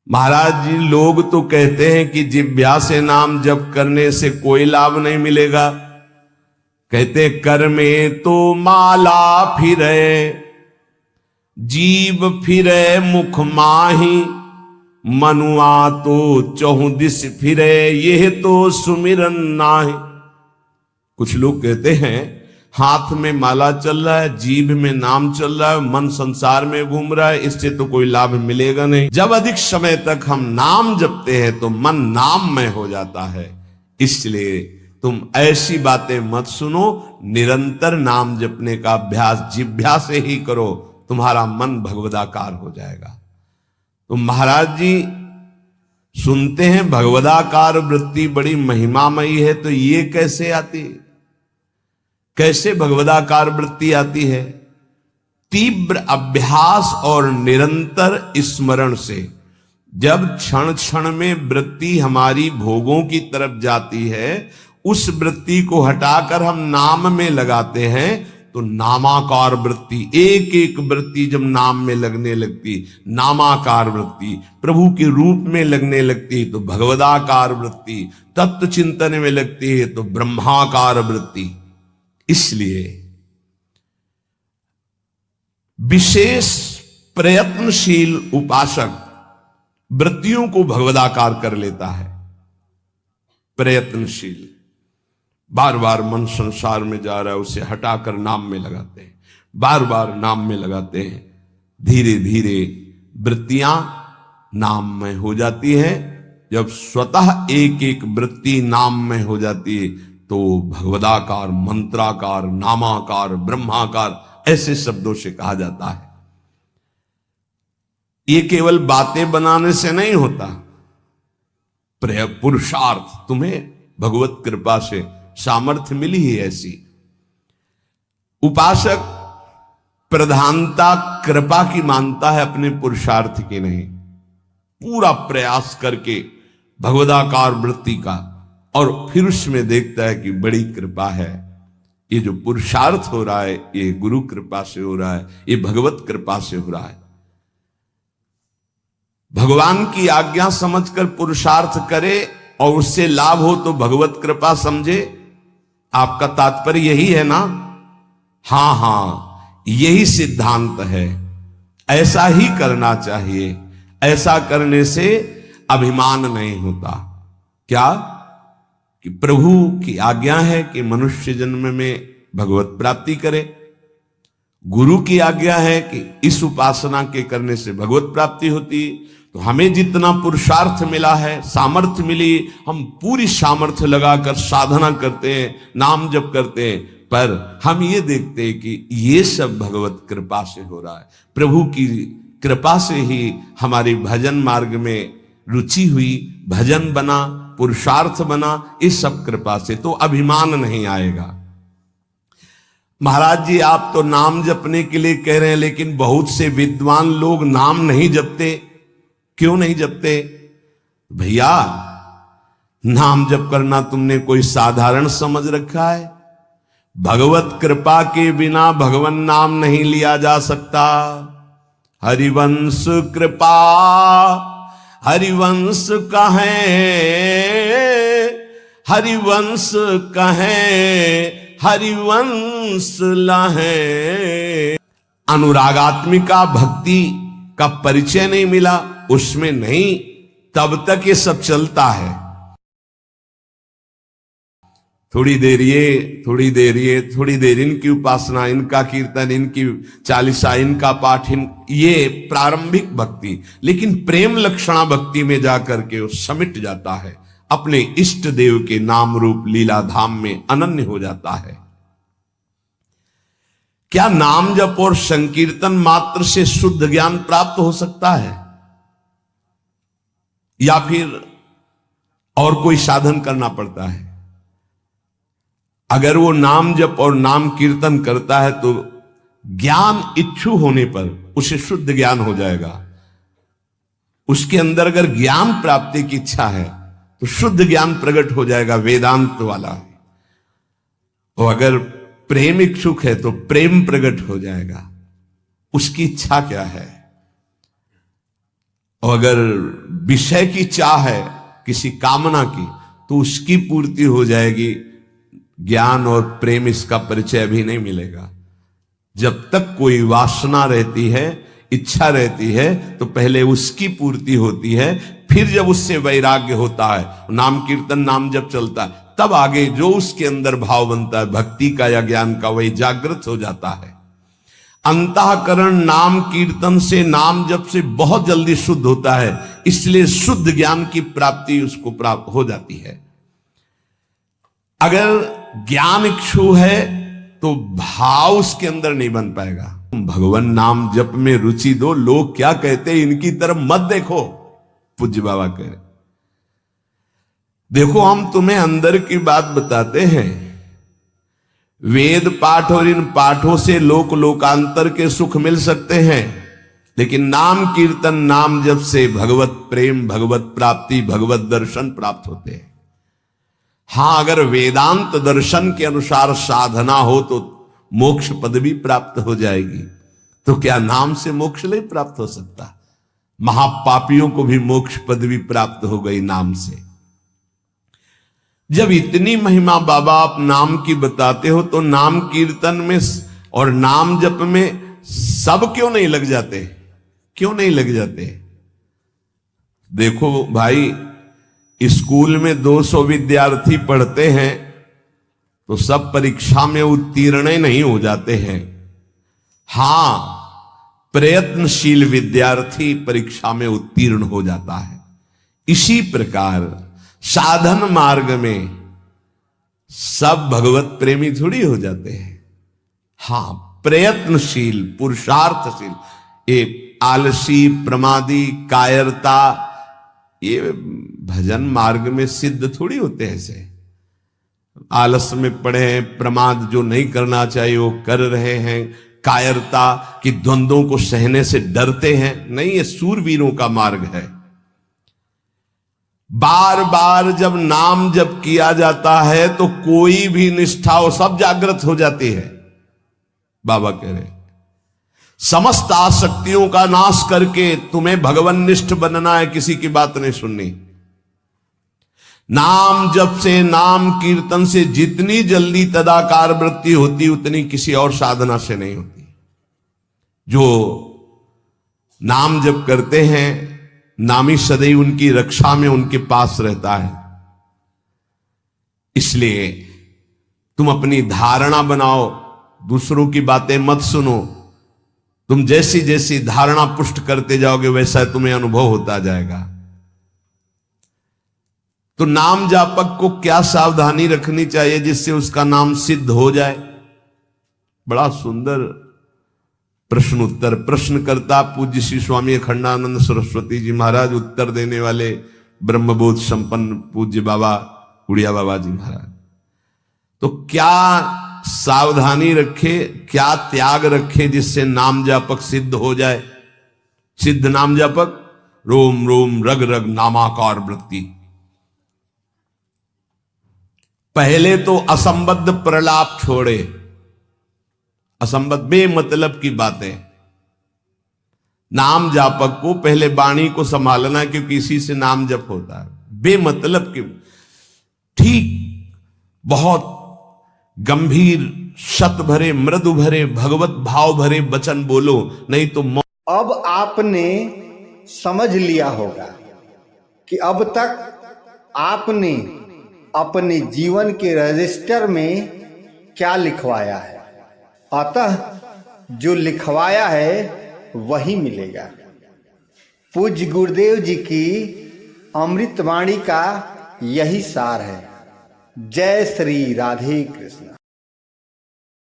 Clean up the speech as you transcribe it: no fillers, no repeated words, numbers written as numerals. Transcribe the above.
महाराज जी, लोग तो कहते हैं कि जिह्वा से नाम जप करने से कोई लाभ नहीं मिलेगा। कहते कर में तो माला फिरे, जीव फिरे मुख माही, मनुआ तो चहु दिस फिरे, यह तो सुमिरन नाही। कुछ लोग कहते हैं हाथ में माला चल रहा है, जीभ में नाम चल रहा है, मन संसार में घूम रहा है, इससे तो कोई लाभ मिलेगा नहीं। जब अधिक समय तक हम नाम जपते हैं तो मन नाम में हो जाता है। इसलिए तुम ऐसी बातें मत सुनो, निरंतर नाम जपने का अभ्यास जिह्वा से ही करो, तुम्हारा मन भगवदाकार हो जाएगा। तो महाराज जी सुनते हैं भगवदाकार वृत्ति बड़ी महिमामयी है, तो ये कैसे आती, कैसे भगवदाकार वृत्ति आती है? तीव्र अभ्यास और निरंतर स्मरण से। जब क्षण क्षण में वृत्ति हमारी भोगों की तरफ जाती है, उस वृत्ति को हटाकर हम नाम में लगाते हैं तो नामाकार वृत्ति, एक एक वृत्ति जब नाम में लगने लगती, नामाकार वृत्ति प्रभु के रूप में लगने लगती तो भगवदाकार वृत्ति, तत्व चिंतन में लगती है तो ब्रह्माकार वृत्ति। इसलिए विशेष प्रयत्नशील उपासक वृत्तियों को भगवदाकार कर लेता है। प्रयत्नशील, बार बार मन संसार में जा रहा है, उसे हटाकर नाम में लगाते हैं, बार बार नाम में लगाते हैं, धीरे धीरे वृत्तियां नाम में हो जाती है। जब स्वतः एक एक वृत्ति नाम में हो जाती है तो भगवदाकार, मंत्राकार, नामाकार, ब्रह्माकार ऐसे शब्दों से कहा जाता है। ये केवल बातें बनाने से नहीं होता, पुरुषार्थ, तुम्हें भगवत कृपा से सामर्थ्य मिली है ऐसी। उपासक प्रधानता कृपा की मानता है, अपने पुरुषार्थ की नहीं। पूरा प्रयास करके भगवदाकार वृत्ति का, और फिर उसमें देखता है कि बड़ी कृपा है, ये जो पुरुषार्थ हो रहा है ये गुरु कृपा से हो रहा है, ये भगवत कृपा से हो रहा है। भगवान की आज्ञा समझकर पुरुषार्थ करे और उससे लाभ हो तो भगवत कृपा समझे। आपका तात्पर्य यही है ना? हां हां, यही सिद्धांत है। ऐसा ही करना चाहिए। ऐसा करने से अभिमान नहीं होता। क्या कि प्रभु की आज्ञा है कि मनुष्य जन्म में भगवत प्राप्ति करे, गुरु की आज्ञा है कि इस उपासना के करने से भगवत प्राप्ति होती। तो हमें जितना पुरुषार्थ मिला है, सामर्थ्य मिली, हम पूरी सामर्थ्य लगाकर साधना करते हैं, नाम जप करते हैं, पर हम ये देखते हैं कि ये सब भगवत कृपा से हो रहा है। प्रभु की कृपा से ही हमारी भजन मार्ग में रुचि हुई, भजन बना, पुरुषार्थ बना, इस सब कृपा से। तो अभिमान नहीं आएगा। महाराज जी, आप तो नाम जपने के लिए कह रहे हैं, लेकिन बहुत से विद्वान लोग नाम नहीं जपते। क्यों नहीं जपते? भैया, नाम जप करना तुमने कोई साधारण समझ रखा है? भगवत कृपा के बिना भगवान नाम नहीं लिया जा सकता। हरिवंश कृपा, हरिवंश कहें, हरिवंश कहें, हरिवंश लहें। अनुरागात्मिका भक्ति का परिचय नहीं मिला, उसमें नहीं, तब तक ये सब चलता है। थोड़ी देर ये, थोड़ी देर ये, थोड़ी देर इनकी उपासना, इनका कीर्तन, इनकी चालीसा, इनका पाठ, ये प्रारंभिक भक्ति। लेकिन प्रेम लक्षणा भक्ति में जाकर के वो समिट जाता है, अपने इष्ट देव के नाम रूप लीला धाम में अनन्य हो जाता है। क्या नाम जप और संकीर्तन मात्र से शुद्ध ज्ञान प्राप्त हो सकता है, या फिर और कोई साधन करना पड़ता है? अगर वो नाम जप और नाम कीर्तन करता है तो ज्ञान इच्छु होने पर उसे शुद्ध ज्ञान हो जाएगा। उसके अंदर अगर ज्ञान प्राप्ति की इच्छा है तो शुद्ध ज्ञान प्रकट हो जाएगा, वेदांत वाला। और अगर प्रेम इच्छुक है तो प्रेम प्रकट हो जाएगा। उसकी इच्छा क्या है? और अगर विषय की चाह है, किसी कामना की, तो उसकी पूर्ति हो जाएगी। ज्ञान और प्रेम इसका परिचय भी नहीं मिलेगा। जब तक कोई वासना रहती है, इच्छा रहती है, तो पहले उसकी पूर्ति होती है, फिर जब उससे वैराग्य होता है, नाम कीर्तन नाम जब चलता है, तब आगे जो उसके अंदर भाव बनता है भक्ति का या ज्ञान का, वही जागृत हो जाता है। अंतःकरण नाम कीर्तन से, नाम जप से बहुत जल्दी शुद्ध होता है, इसलिए शुद्ध ज्ञान की प्राप्ति उसको प्राप्त हो जाती है। अगर ज्ञान इच्छु है तो भाव उसके अंदर नहीं बन पाएगा। भगवान नाम जप में रुचि दो, लोग क्या कहते हैं इनकी तरफ मत देखो। पूज्य बाबा कह रहे, देखो हम तुम्हें अंदर की बात बताते हैं। वेद पाठ और इन पाठों से लोक लोकांतर के सुख मिल सकते हैं, लेकिन नाम कीर्तन नाम जप से भगवत प्रेम, भगवत प्राप्ति, भगवत दर्शन प्राप्त होते हैं। हां, अगर वेदांत दर्शन के अनुसार साधना हो तो मोक्ष पदवी प्राप्त हो जाएगी। तो क्या नाम से मोक्ष नहीं प्राप्त हो सकता? महापापियों को भी मोक्ष पदवी प्राप्त हो गई नाम से। जब इतनी महिमा बाबा आप नाम की बताते हो, तो नाम कीर्तन में और नाम जप में सब क्यों नहीं लग जाते? क्यों नहीं लग जाते? देखो भाई, स्कूल में 200 विद्यार्थी पढ़ते हैं तो सब परीक्षा में उत्तीर्ण नहीं हो जाते हैं। हां, प्रयत्नशील विद्यार्थी परीक्षा में उत्तीर्ण हो जाता है। इसी प्रकार साधन मार्ग में सब भगवत प्रेमी थोड़ी हो जाते हैं। हां, प्रयत्नशील, पुरुषार्थशील, ये आलसी, प्रमादी, कायरता, ये भजन मार्ग में सिद्ध थोड़ी होते हैं। ऐसे आलस में पड़े हैं, प्रमाद जो नहीं करना चाहिए वो कर रहे हैं, कायरता की द्वंद्वों को सहने से डरते हैं। नहीं, ये सूरवीरों का मार्ग है। बार बार जब नाम जब किया जाता है तो कोई भी निष्ठा हो सब जागृत हो जाती है। बाबा कह रहे, समस्त आसक्तियों का नाश करके तुम्हें भगवन्निष्ठ बनना है, किसी की बात नहीं सुननी। नाम जप से, नाम कीर्तन से जितनी जल्दी तदाकार वृत्ति होती उतनी किसी और साधना से नहीं होती। जो नाम जप करते हैं, नामी सदैव उनकी रक्षा में उनके पास रहता है। इसलिए तुम अपनी धारणा बनाओ, दूसरों की बातें मत सुनो। तुम जैसी जैसी धारणा पुष्ट करते जाओगे वैसा तुम्हें अनुभव होता जाएगा। तो नाम जापक को क्या सावधानी रखनी चाहिए जिससे उसका नाम सिद्ध हो जाए? बड़ा सुंदर प्रश्न उत्तर। प्रश्नकर्ता पूज्य श्री स्वामी अखंडानंद सरस्वती जी महाराज, उत्तर देने वाले ब्रह्मबोध संपन्न पूज्य बाबा उड़िया बाबा जी महाराज। तो क्या सावधानी रखे, क्या त्याग रखे जिससे नाम जापक सिद्ध हो जाए? सिद्ध नाम जापक रोम रोम रग रग नामाकार वृत्ति। पहले तो असंबद्ध प्रलाप छोड़े, असंबद्ध बेमतलब की बातें। नाम जापक को पहले वाणी को संभालना, क्योंकि इसी से नाम जप होता है। बेमतलब की, ठीक बहुत गंभीर, शत भरे, मृदु भरे, भगवत भाव भरे वचन बोलो, नहीं तो अब आपने समझ लिया होगा कि अब तक आपने अपने जीवन के रजिस्टर में क्या लिखवाया है। अतः जो लिखवाया है वही मिलेगा। पूज्य गुरुदेव जी की अमृतवाणी का यही सार है। जय श्री राधे कृष्ण।